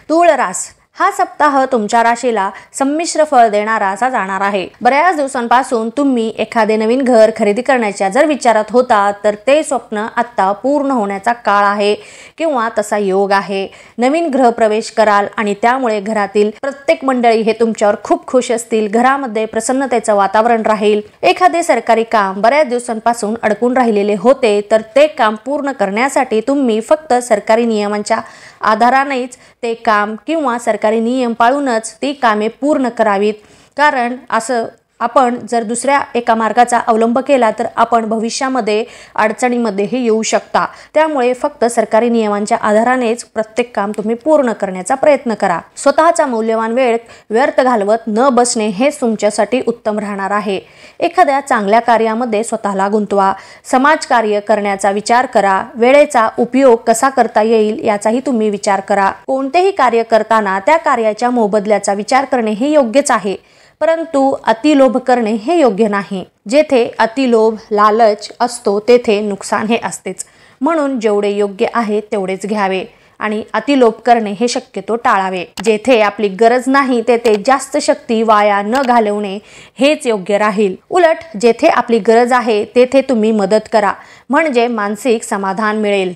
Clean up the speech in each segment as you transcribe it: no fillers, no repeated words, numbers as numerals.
तूळ रास हा सप्ताह तुमच्या राशीला संमिश्र फळ देणारा असा जाणार आहे। बऱ्याच दिवसांपासून तुम्ही एखादे नवीन घर खरेदी करण्याच्या जर विचारात होता तर ते स्वप्न आता पूर्ण होण्याचा काळ आहे किंवा तसा योग आहे। नवीन गृह प्रवेश कराल आणि त्यामुळे घरातील प्रत्येक मंडळी हे तुमच्यावर खूप खुश असतील। घरामध्ये प्रसन्नतेचं वातावरण राहील। एखादे सरकारी काम बऱ्याच दिवसांपासून अडकून राहिलेले होते तर ते काम पूर्ण करण्यासाठी तुम्ही फक्त सरकारी नियमांच्या आधारानेच ते काम किंवा सरकारी नियम पाळूनच ती कामे पूर्ण करावीत। कारण असं आपण जर दुसऱ्या एका मार्गाचा अवलंब केला तर आपण भविष्यामध्ये अडचणीमध्येही येऊ शकता। त्यामुळे फक्त सरकारी नियमांच्या आधारानेच प्रत्येक काम तुम्ही पूर्ण करण्याचा प्रयत्न करा। स्वतःचा मौल्यवान वेळ व्यर्थ घालवत न बसणे हे तुमच्यासाठी उत्तम राहणार आहे। एखाद्या चांगल्या कार्यामध्ये स्वतःला गुंतवा। समाजकार्य करण्याचा विचार करा। वेळेचा उपयोग कसा करता येईल याचाही तुम्ही विचार करा। कोणतेही कार्य करताना त्या कार्याच्या मोबदल्याचा विचार करणे हे योग्यच आहे, परंतु अतिलोभ करणे हे योग्य नाही। जेथे अतिलोभ लालच असतो तेथे नुकसान हे असतेच। म्हणून जेवढे योग्य आहे तेवढेच घ्यावे आणि अतिलोभ करणे हे शक्यतो टाळावे। जेथे आपली गरज नाही तेथे जास्त शक्ती वाया न घालवणे हेच योग्य राहील। उलट जेथे आपली गरज आहे तेथे तुम्ही मदत करा, म्हणजे मानसिक समाधान मिळेल।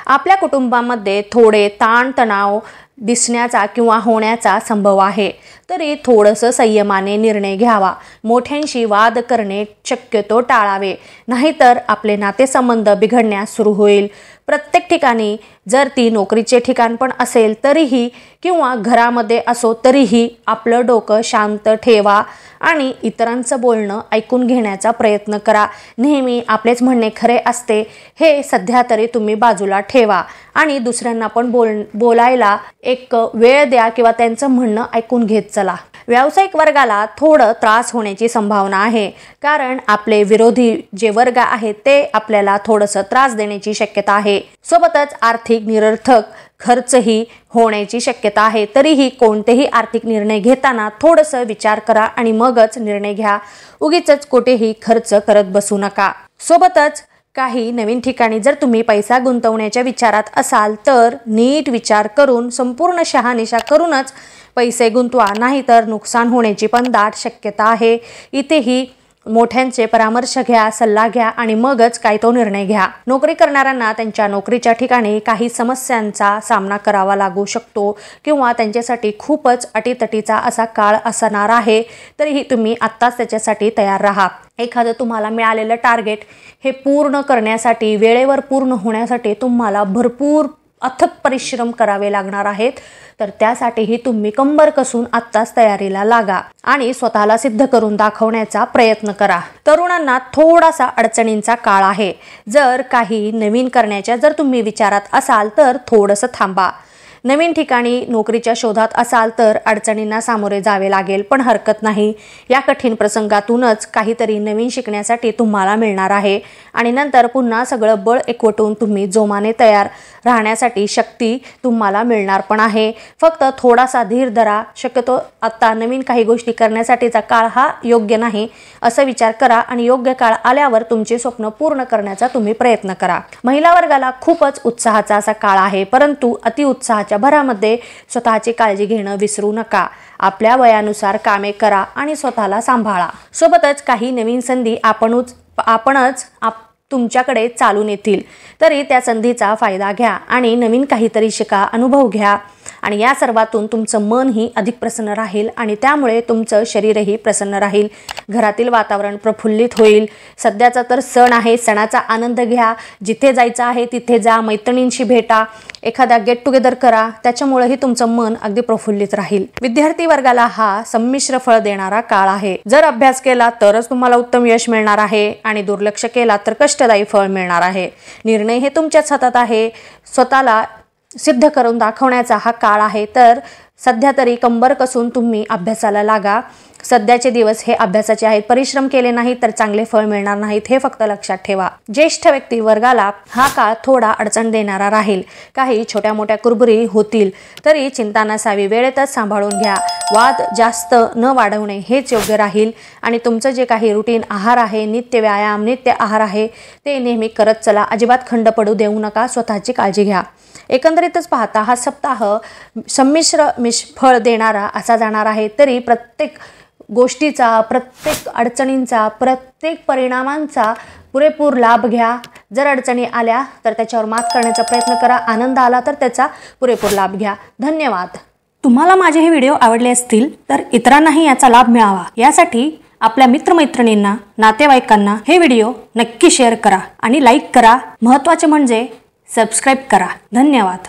आपल्या कुटुंबामध्ये थोडे ताणतणाव दिसण्याचा किंवा होण्याचा संभव आहे, तरी थोडंसं संयमाने निर्णय घ्यावा। मोठ्यांशी वाद करणे शक्यतो टाळावे, नाहीतर आपले नातेसंबंध बिघडण्यास सुरू होईल। प्रत्येक ठिकाणी जर ती नोकरीचे ठिकाण पण असेल तरीही किंवा घरामध्ये असो तरीही आपलं डोकं शांत ठेवा आणि इतरांचं बोलणं ऐकून घेण्याचा प्रयत्न करा। नेहमी आपलेच म्हणणे खरे असते हे सध्या तरी तुम्ही बाजूला ठेवा आणि दुसऱ्यांना पण बोलायला एक वेळ द्या किंवा त्यांचं म्हणणं ऐकून घेत चला। व्यावसायिक वर्गाला थोडं त्रास होण्याची संभावना आहे, कारण आपले विरोधी जे वर्ग आहेत ते आपल्याला थोडंसं त्रास देण्याची शक्यता आहे। सोबतच आर्थिक निरर्थक खर्चही होण्याची शक्यता आहे। तरीही कोणतेही आर्थिक निर्णय घेताना थोडंसं विचार करा आणि मगच निर्णय घ्या। उगीचच कुठेही खर्च करत बसू नका। सोबतच काही नवीन ठिकाणी जर तुम्ही पैसा गुंतवण्याच्या विचारात असाल तर नीट विचार करून संपूर्ण शहानिशा करूनच पैसे गुंतवा, नाहीतर नुकसान होण्याची पण दाट शक्यता आहे। इथेही मोठ्यांचे परामर्श घ्या, सल्ला घ्या आणि मगच काय तो निर्णय घ्या। नोकरी करणाऱ्यांना त्यांच्या नोकरीच्या ठिकाणी काही समस्यांचा सामना करावा लागू शकतो किंवा त्यांच्यासाठी खूपच अटीतटीचा असा काळ असणार आहे, तरीही तुम्ही आत्ताच त्याच्यासाठी तयार राहा। एखादं तुम्हाला मिळालेलं टार्गेट हे पूर्ण करण्यासाठी, वेळेवर पूर्ण होण्यासाठी तुम्हाला भरपूर अथक परिश्रम करावे लागणार आहेत, तर त्यासाठीही तुम्ही कंबर कसून आत्ताच तयारीला लागा आणि स्वतःला सिद्ध करून दाखवण्याचा प्रयत्न करा। तरुणांना थोडासा अडचणींचा काळ आहे। जर काही नवीन करण्याच्या जर तुम्ही विचारात असाल तर थोडंसं थांबा। नवीन ठिकाणी नोकरीच्या शोधात असाल तर अडचणींना सामोरे जावे लागेल, पण हरकत नाही। या कठीण प्रसंगातूनच काहीतरी नवीन शिकण्यासाठी तुम्हाला मिळणार आहे आणि नंतर पुन्हा सगळं बळ एकवटून तुम्ही जोमाने तयार राहण्यासाठी शक्ती तुम्हाला मिळणार पण आहे। फक्त थोडासा धीर धरा। शक्यतो आता नवीन काही गोष्टी करण्यासाठीचा काळ हा योग्य नाही असं विचार करा आणि योग्य काळ आल्यावर तुमचे स्वप्न पूर्ण करण्याचा तुम्ही प्रयत्न करा। महिला वर्गाला खूपच उत्साहाचा असा काळ आहे, परंतु अतिउत्साहाच्या भरामध्ये स्वतःची काळजी घेणं विसरू नका। आपल्या वयानुसार कामे करा आणि स्वतःला सांभाळा। सोबतच काही नवीन संधी आपणच तुमच्याकडे चालून येतील, तरी त्या संधीचा फायदा घ्या आणि नवीन काहीतरी शिका, अनुभव घ्या आणि या सर्वातून तुमचं मनही अधिक प्रसन्न राहील आणि त्यामुळे तुमचं शरीरही प्रसन्न राहील। घरातील वातावरण प्रफुल्लित होईल। सध्याचा तर सण आहे, सणाचा आनंद घ्या। जिथे जायचं आहे तिथे जा, मैत्रिणींशी भेटा, एखादा गेट टुगेदर करा, त्याच्यामुळेही तुमचं मन अगदी प्रफुल्लित राहील। विद्यार्थी वर्गाला हा संमिश्र फळ देणारा काळ आहे। जर अभ्यास केला तरच तुम्हाला उत्तम यश मिळणार आहे आणि दुर्लक्ष केला तर कष्टदायी फळ मिळणार आहे। निर्णय हे तुमच्याच हातात आहे। स्वतःला सिद्ध करून दाखवण्याचा हा काळ आहे, तर सध्या तरी कंबर कसून तुम्ही अभ्यासाला लागा। सध्याचे दिवस हे अभ्यासाचे आहेत। परिश्रम केले नाही तर चांगले फळ मिळणार नाहीत, हे फक्त लक्षात ठेवा। ज्येष्ठ व्यक्ती वर्गाला हा काळ थोडा अडचण देणारा राहील। काही छोट्या मोठ्या कुरबुरी होतील, तरी चिंता नसावी। वेळेतच सांभाळून घ्या। वाद जास्त न वाढवणे हेच योग्य राहील आणि तुमचं जे काही रुटीन आहार आहे, नित्य व्यायाम, नित्य आहार आहे ते नेहमी करत चला. अजिबात खंड पडू देऊ नका. स्वतःची काळजी घ्या. एकंदरीतच पाहता हा सप्ताह संमिश्र फळ देणारा असा जाणार आहे. तरी प्रत्येक गोष्टीचा, प्रत्येक अडचणींचा, प्रत्येक परिणामांचा पुरेपूर लाभ घ्या. जर अडचणी आल्या तर त्याच्यावर मात करण्याचा प्रयत्न करा. आनंद आला तर त्याचा पुरेपूर लाभ घ्या. धन्यवाद. तुम्हाला माझे हे व्हिडिओ आवडले असतील तर इतरांनाही याचा लाभ मिळावा यासाठी आपल्या मित्रमैत्रिणींना, नातेवाईकांना हे व्हिडिओ नक्की शेअर करा आणि लाईक करा. महत्त्वाचे म्हणजे सबस्क्राईब करा. धन्यवाद.